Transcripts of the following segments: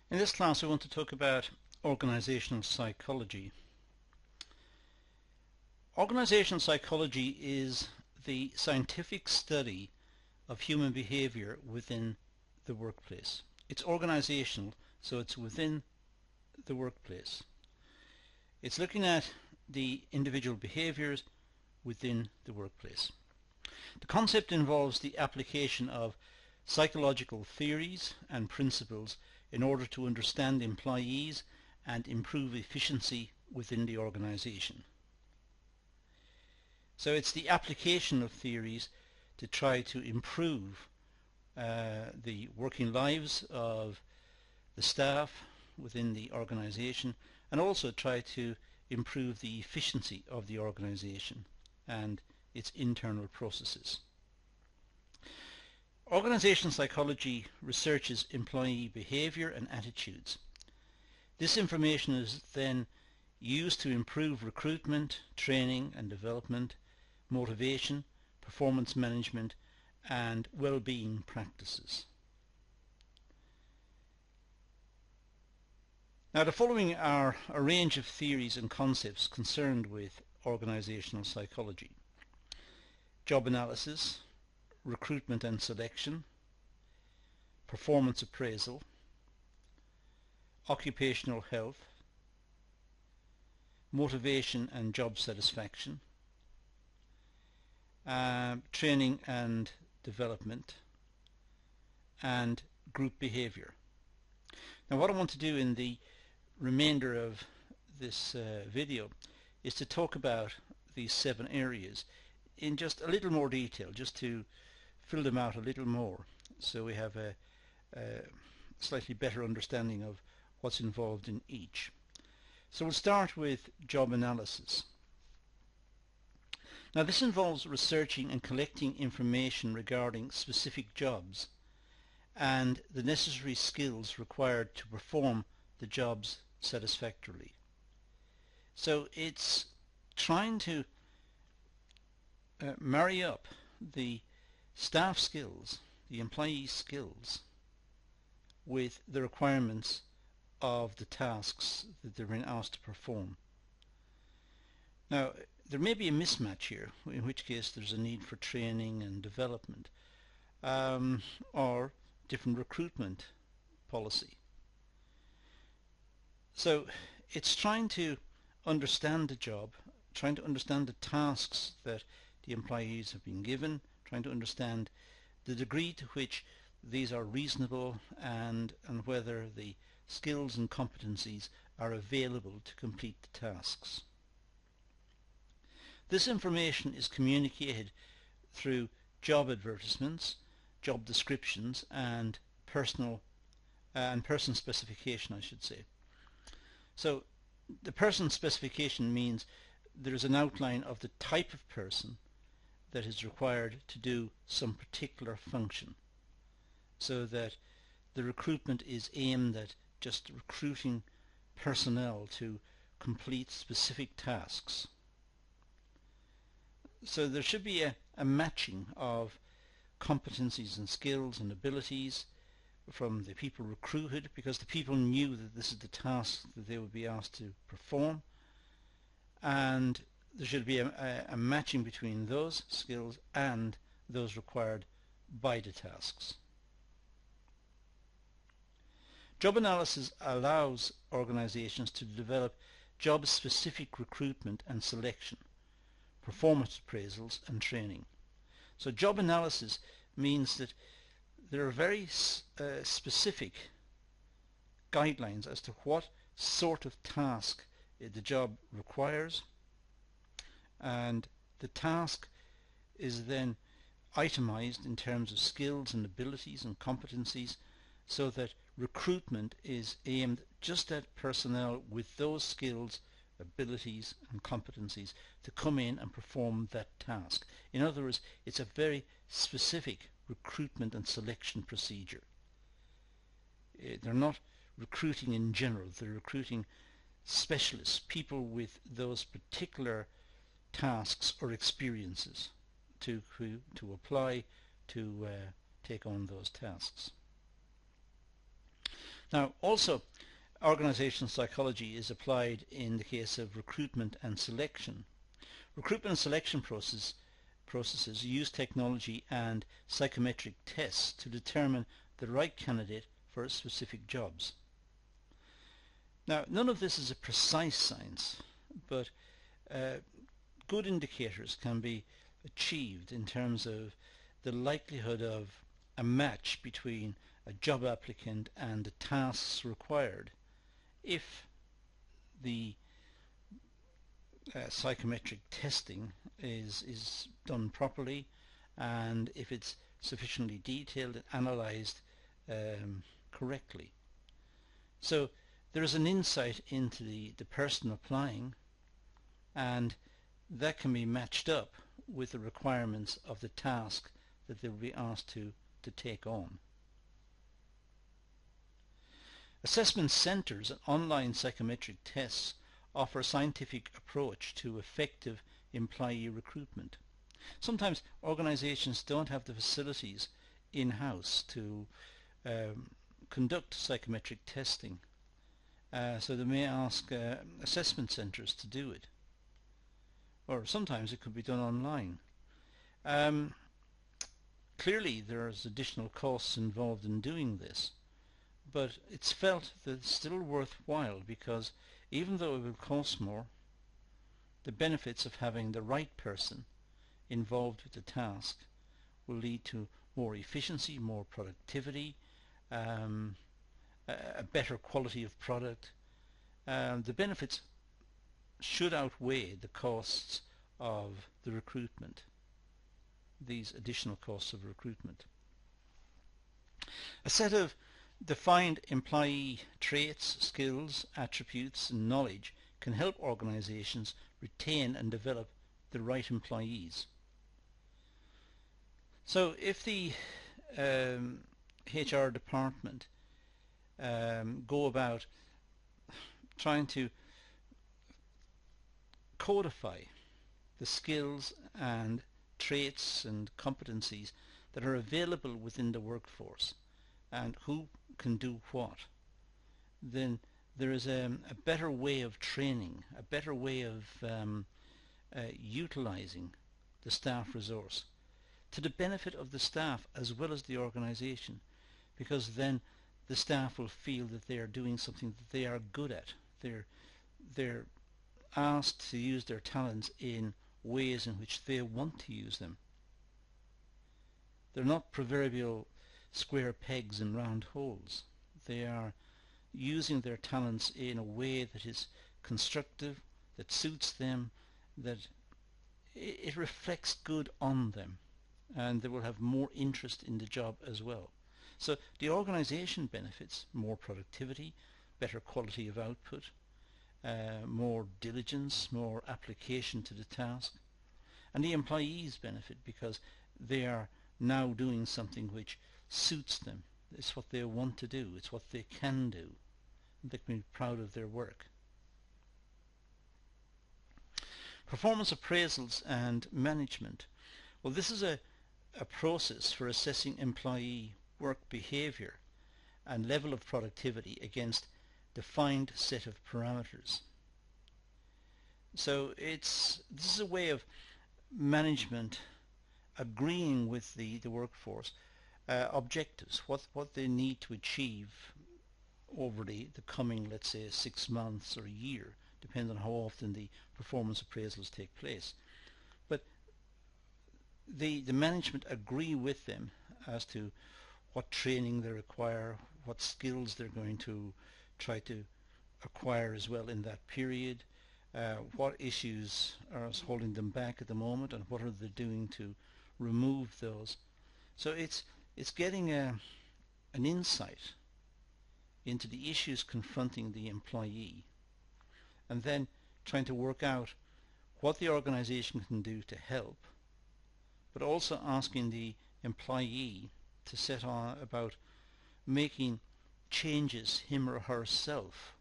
In this class I want to talk about organisational psychology. Organisational psychology is the scientific study of human behaviour within the workplace. It's organisational, so it's within the workplace. It's looking at the individual behaviours within the workplace. The concept involves the application of psychological theories and principles in order to understand employees and improve efficiency within the organisation. So it's the application of theories to try to improve the working lives of the staff within the organisation, and also try to improve the efficiency of the organisation and its internal processes. Organisational psychology researches employee behaviour and attitudes. This information is then used to improve recruitment, training and development, motivation, performance management and well-being practices. Now, the following are a range of theories and concepts concerned with organisational psychology: job analysis, recruitment and selection, performance appraisal, occupational health, motivation and job satisfaction, training and development, and group behaviour. Now, what I want to do in the remainder of this video is to talk about these 7 areas in just a little more detail, just to fill them out a little more, so we have a slightly better understanding of what's involved in each. So we'll start with job analysis. Now, this involves researching and collecting information regarding specific jobs and the necessary skills required to perform the jobs satisfactorily. So it's trying to marry up the staff skills, the employee skills, with the requirements of the tasks that they're being asked to perform. Now, there may be a mismatch here, in which case there's a need for training and development, or different recruitment policy. So it's trying to understand the job, trying to understand the tasks that the employees have been given, trying to understand the degree to which these are reasonable, and whether the skills and competencies are available to complete the tasks. This information is communicated through job advertisements, job descriptions and person specification, I should say. So the person specification means there is an outline of the type of person that is required to do some particular function, so that the recruitment is aimed at just recruiting personnel to complete specific tasks. So there should be a matching of competencies and skills and abilities from the people recruited, because the people knew that this is the task that they would be asked to perform, and there should be a matching between those skills and those required by the tasks. Job analysis allows organizations to develop job-specific recruitment and selection, performance appraisals and training. So job analysis means that there are very specific guidelines as to what sort of task the job requires, and the task is then itemized in terms of skills and abilities and competencies, so that recruitment is aimed just at personnel with those skills, abilities and competencies to come in and perform that task. In other words, it's a very specific recruitment and selection procedure. They're not recruiting in general, they're recruiting specialists, people with those particular tasks or experiences to apply to take on those tasks. Now also, organisational psychology is applied in the case of recruitment and selection. Recruitment and selection processes use technology and psychometric tests to determine the right candidate for specific jobs. Now, none of this is a precise science, but good indicators can be achieved in terms of the likelihood of a match between a job applicant and the tasks required if the psychometric testing is done properly, and if it's sufficiently detailed and analysed correctly. So there is an insight into the person applying, and that can be matched up with the requirements of the task that they will be asked to take on. Assessment centres and online psychometric tests offer a scientific approach to effective employee recruitment. Sometimes organisations don't have the facilities in-house to conduct psychometric testing, so they may ask assessment centres to do it, or sometimes it could be done online. Clearly there's additional costs involved in doing this, but it's felt that it's still worthwhile, because even though it will cost more, the benefits of having the right person involved with the task will lead to more efficiency, more productivity, a better quality of product. The benefits should outweigh the costs of the recruitment, these additional costs of recruitment. A set of defined employee traits, skills, attributes and knowledge can help organisations retain and develop the right employees. So if the HR department go about trying to codify the skills and traits and competencies that are available within the workforce and who can do what, then there is a better way of training, a better way of utilising the staff resource to the benefit of the staff as well as the organisation, because then the staff will feel that they are doing something that they are good at. They're asked to use their talents in ways in which they want to use them. They're not proverbial square pegs in round holes. They are using their talents in a way that is constructive, that suits them, that it reflects good on them, and they will have more interest in the job as well. So the organisation benefits more productivity, better quality of output, more diligence, more application to the task, and the employees benefit because they are now doing something which suits them. It's what they want to do, it's what they can do, and they can be proud of their work. Performance appraisals and management. Well, this is a process for assessing employee work behaviour and level of productivity against defined set of parameters. So this is a way of management agreeing with the workforce objectives, what they need to achieve over the coming, let's say, 6 months or a year, depending on how often the performance appraisals take place. But the management agree with them as to what training they require, what skills they're going to try to acquire as well in that period, what issues are holding them back at the moment, and what are they doing to remove those. So it's getting an insight into the issues confronting the employee, and then trying to work out what the organisation can do to help, but also asking the employee to set on about making changes him or herself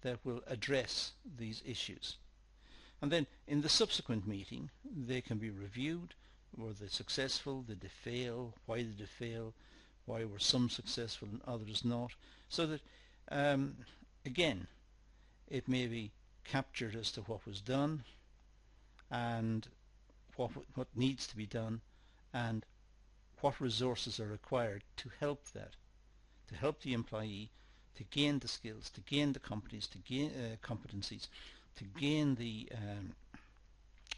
that will address these issues. And then in the subsequent meeting they can be reviewed. Were they successful? Did they fail? Why did they fail? why were some successful and others not, so that again it may be captured as to what was done and what needs to be done and what resources are required to help that, to help the employee to gain the skills, to gain the competencies, to gain the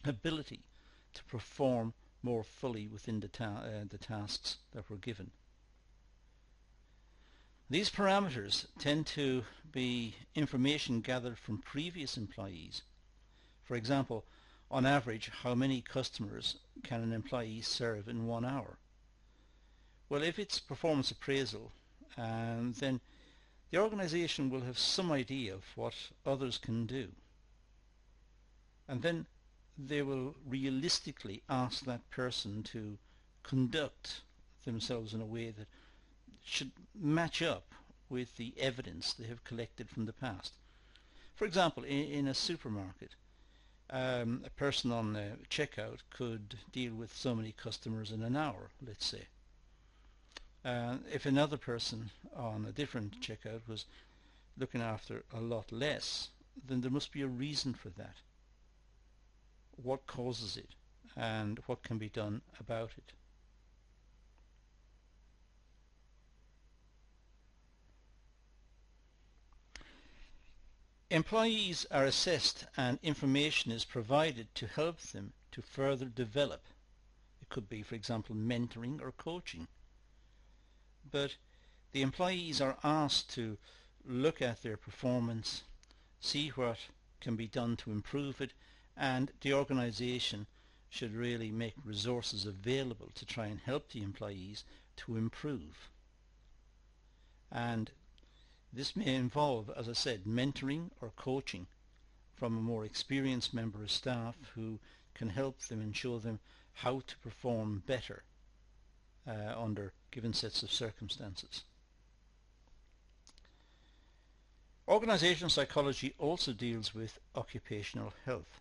ability to perform more fully within the tasks that were given. These parameters tend to be information gathered from previous employees. For example, on average, how many customers can an employee serve in 1 hour? Well, if it's performance appraisal, then the organization will have some idea of what others can do. And then they will realistically ask that person to conduct themselves in a way that should match up with the evidence they have collected from the past. For example, in a supermarket, a person on checkout could deal with so many customers in an hour, let's say. If another person on a different checkout was looking after a lot less, then there must be a reason for that. What causes it and what can be done about it? Employees are assessed and information is provided to help them to further develop. It could be, for example, mentoring or coaching. But the employees are asked to look at their performance, see what can be done to improve it, and the organization should really make resources available to try and help the employees to improve. And this may involve, as I said, mentoring or coaching from a more experienced member of staff who can help them and show them how to perform better under given sets of circumstances. Organisational psychology also deals with occupational health.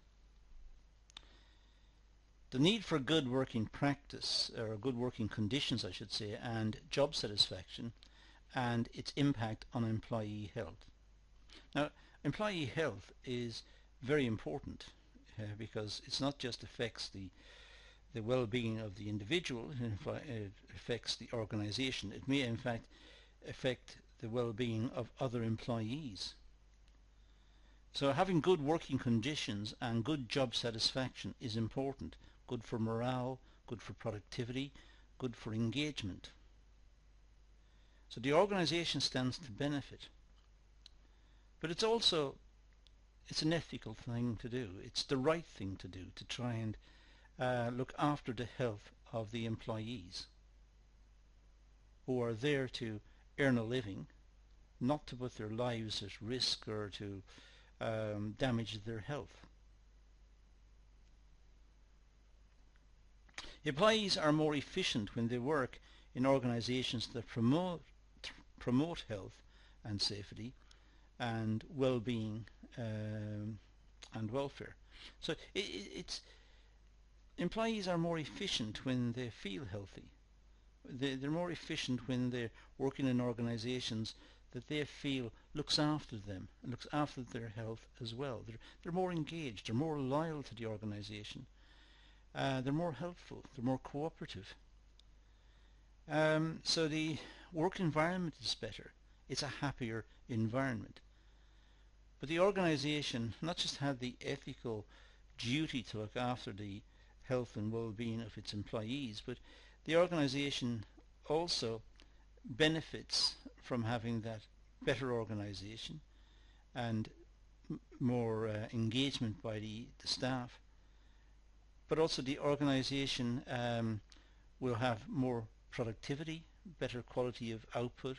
The need for good working practice, or good working conditions I should say, and job satisfaction and its impact on employee health. Now, employee health is very important because it's not just affects the well-being of the individual, it affects the organization. It may in fact affect the well-being of other employees. So having good working conditions and good job satisfaction is important. Good for morale, good for productivity, good for engagement. So the organization stands to benefit. But it's an ethical thing to do. It's the right thing to do, to try and look after the health of the employees who are there to earn a living, not to put their lives at risk or to damage their health. Employees are more efficient when they work in organizations that promote health and safety and well-being and welfare. So employees are more efficient when they feel healthy. They're more efficient when they're working in organizations that they feel looks after them and looks after their health as well. They're more engaged, they're more loyal to the organization, they're more helpful, they're more cooperative. So the work environment is better. It's a happier environment. But the organization not just had the ethical duty to look after the health and well-being of its employees, but the organization also benefits from having that better organization and more engagement by the staff. But also the organization will have more productivity, better quality of output,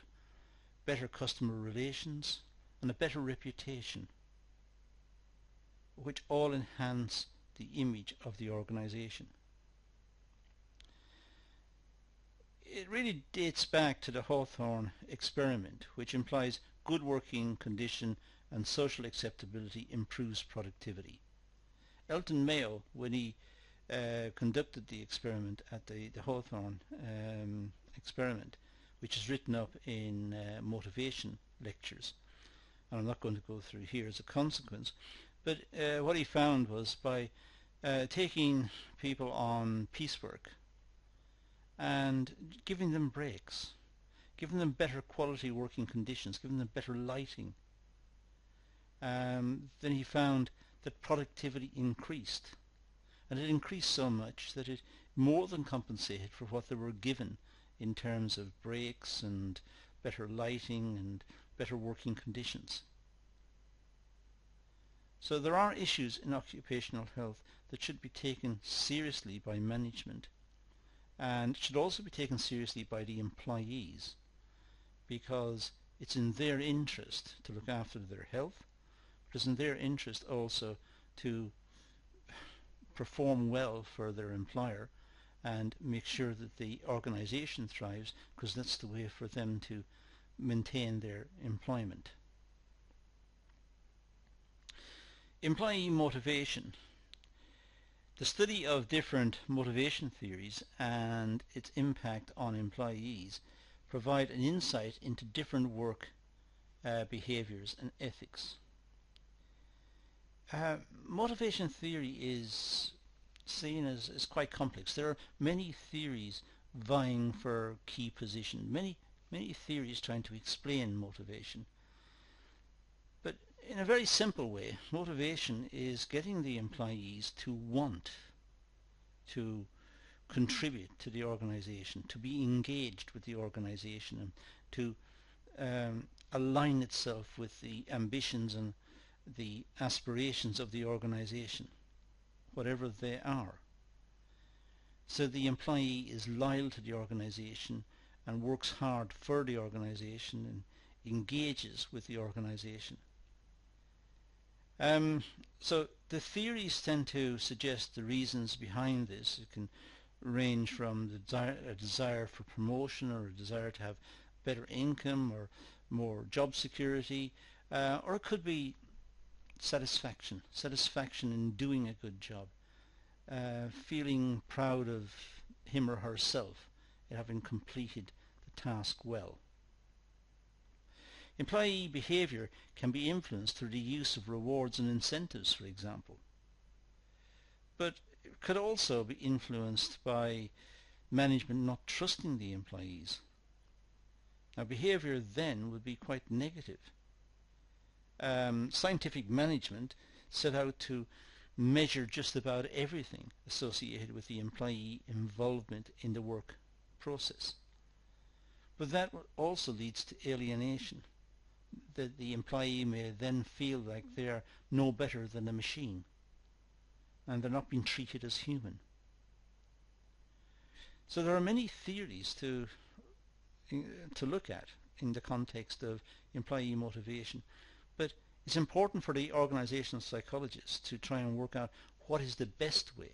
better customer relations, and a better reputation, which all enhance the image of the organization. It really dates back to the Hawthorne experiment, which implies good working condition and social acceptability improves productivity. Elton Mayo, when he conducted the experiment at the Hawthorne experiment, which is written up in motivation lectures, and I'm not going to go through here as a consequence, but what he found was by taking people on piecework and giving them breaks, giving them better quality working conditions, giving them better lighting, then he found that productivity increased, and it increased so much that it more than compensated for what they were given in terms of breaks and better lighting and better working conditions. So there are issues in occupational health that should be taken seriously by management, and should also be taken seriously by the employees, because it's in their interest to look after their health. It is in their interest also to perform well for their employer and make sure that the organization thrives, because that's the way for them to maintain their employment. Employee motivation. The study of different motivation theories and its impact on employees provide an insight into different work behaviors and ethics. Motivation theory is seen as quite complex. There are many theories vying for key position, many theories trying to explain motivation. But in a very simple way, motivation is getting the employees to want to contribute to the organization, to be engaged with the organization, and to align itself with the ambitions and the aspirations of the organization, whatever they are. So the employee is loyal to the organization and works hard for the organization and engages with the organization. So the theories tend to suggest the reasons behind this. It can range from a desire for promotion, or a desire to have better income or more job security, or it could be satisfaction in doing a good job, feeling proud of him or herself at having completed the task well. Employee behaviour can be influenced through the use of rewards and incentives, for example, but it could also be influenced by management not trusting the employees. Now, behaviour then would be quite negative. Scientific management set out to measure just about everything associated with the employee involvement in the work process. But that also leads to alienation, that the employee may then feel like they are no better than a machine and they're not being treated as human. So there are many theories to look at in the context of employee motivation, but it's important for the organisational psychologists to try and work out what is the best way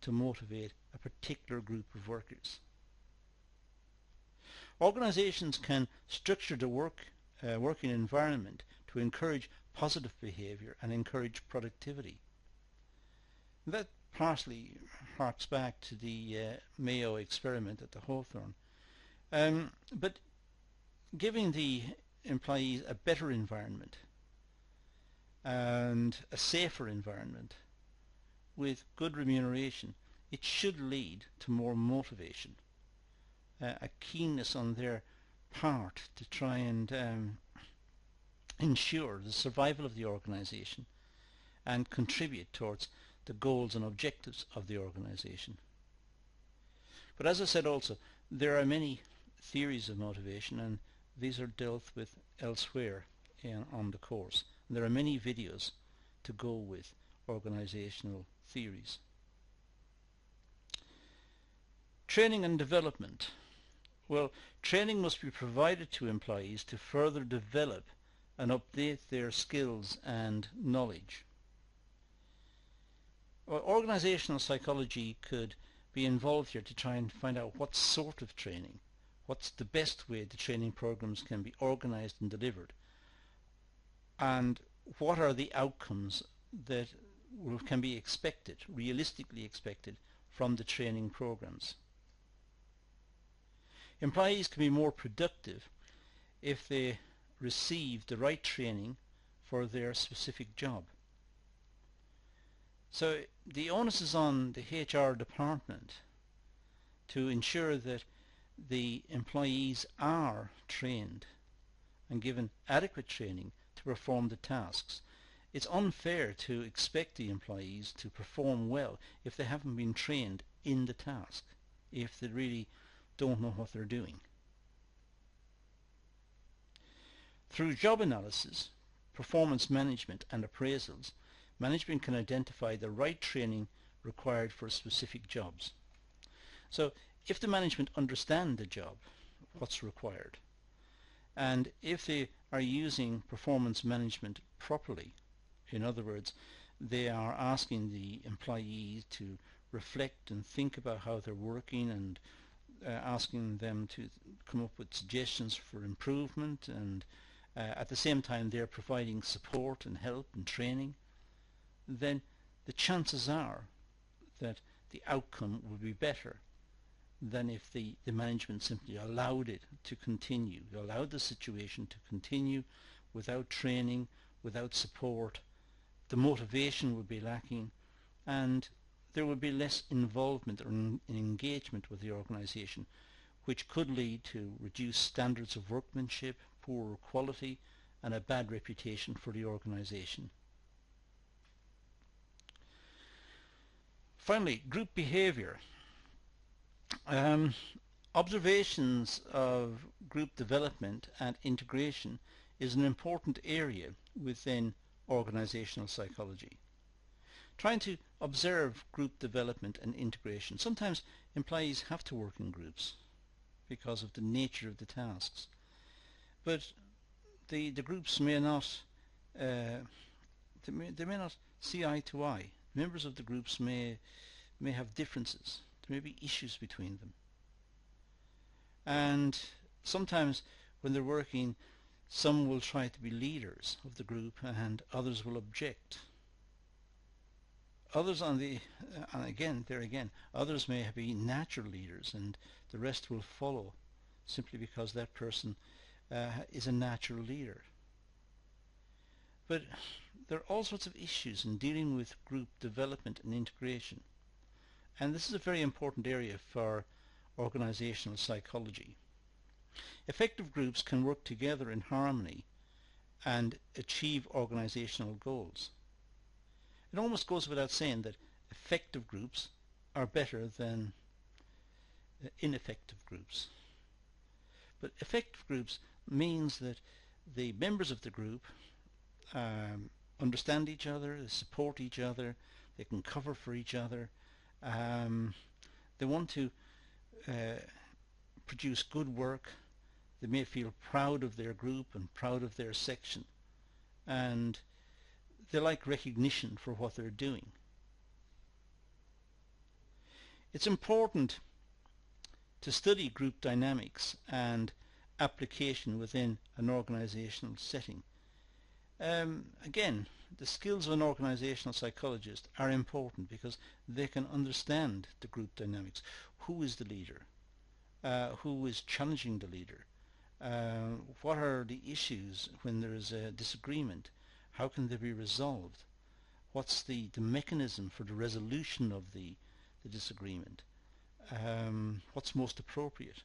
to motivate a particular group of workers. Organisations can structure the working environment to encourage positive behaviour and encourage productivity. That partly harks back to the Mayo experiment at the Hawthorne. But giving the employees a better environment and a safer environment with good remuneration, it should lead to more motivation, a keenness on their part to try and ensure the survival of the organisation and contribute towards the goals and objectives of the organisation. But as I said also, there are many theories of motivation, and these are dealt with elsewhere on the course. And there are many videos to go with organisational theories. Training and development. Well, training must be provided to employees to further develop and update their skills and knowledge. Well, organisational psychology could be involved here to try and find out what sort of training, what's the best way the training programs can be organised and delivered, and what are the outcomes that can be expected, realistically expected, from the training programs. Employees can be more productive if they receive the right training for their specific job. So the onus is on the HR department to ensure that the employees are trained and given adequate training to perform the tasks. It's unfair to expect the employees to perform well if they haven't been trained in the task, if they really don't know what they're doing. Through job analysis, performance management and appraisals, management can identify the right training required for specific jobs. So if the management understand the job, what's required, and if they are using performance management properly, in other words, they are asking the employees to reflect and think about how they're working and asking them to come up with suggestions for improvement, and at the same time they're providing support and help and training, then the chances are that the outcome will be better than if the management simply allowed it to continue, allowed the situation to continue without training, without support. The motivation would be lacking, and there would be less involvement or engagement with the organisation, which could lead to reduced standards of workmanship, poorer quality, and a bad reputation for the organisation. Finally, group behaviour. Observations of group development and integration is an important area within organisational psychology. Trying to observe group development and integration. Sometimes employees have to work in groups because of the nature of the tasks, but the groups may not they may not see eye to eye. Members of the groups may have differences. There may be issues between them, and sometimes when they're working, some will try to be leaders of the group and others will object. Others others may be natural leaders and the rest will follow simply because that person is a natural leader. But there are all sorts of issues in dealing with group development and integration, and this is a very important area for organisational psychology. Effective groups can work together in harmony and achieve organisational goals. It almost goes without saying that effective groups are better than ineffective groups. But effective groups means that the members of the group understand each other, they support each other, they can cover for each other, they want to produce good work, they may feel proud of their group and proud of their section, and they like recognition for what they're doing. It's important to study group dynamics and application within an organisational setting. Again, the skills of an organisational psychologist are important because they can understand the group dynamics. Who is the leader? Who is challenging the leader? What are the issues when there is a disagreement? How can they be resolved? What's the mechanism for the resolution of the disagreement? What's most appropriate?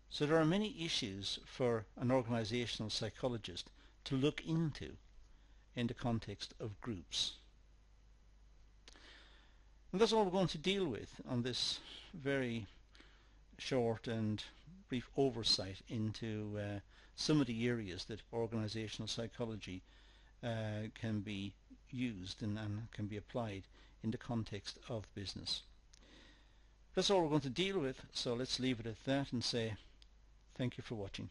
So there are many issues for an organisational psychologist to look into in the context of groups. And that's all we're going to deal with on this very short and brief oversight into some of the areas that organisational psychology can be used and can be applied in the context of business. That's all we're going to deal with, so let's leave it at that and say thank you for watching.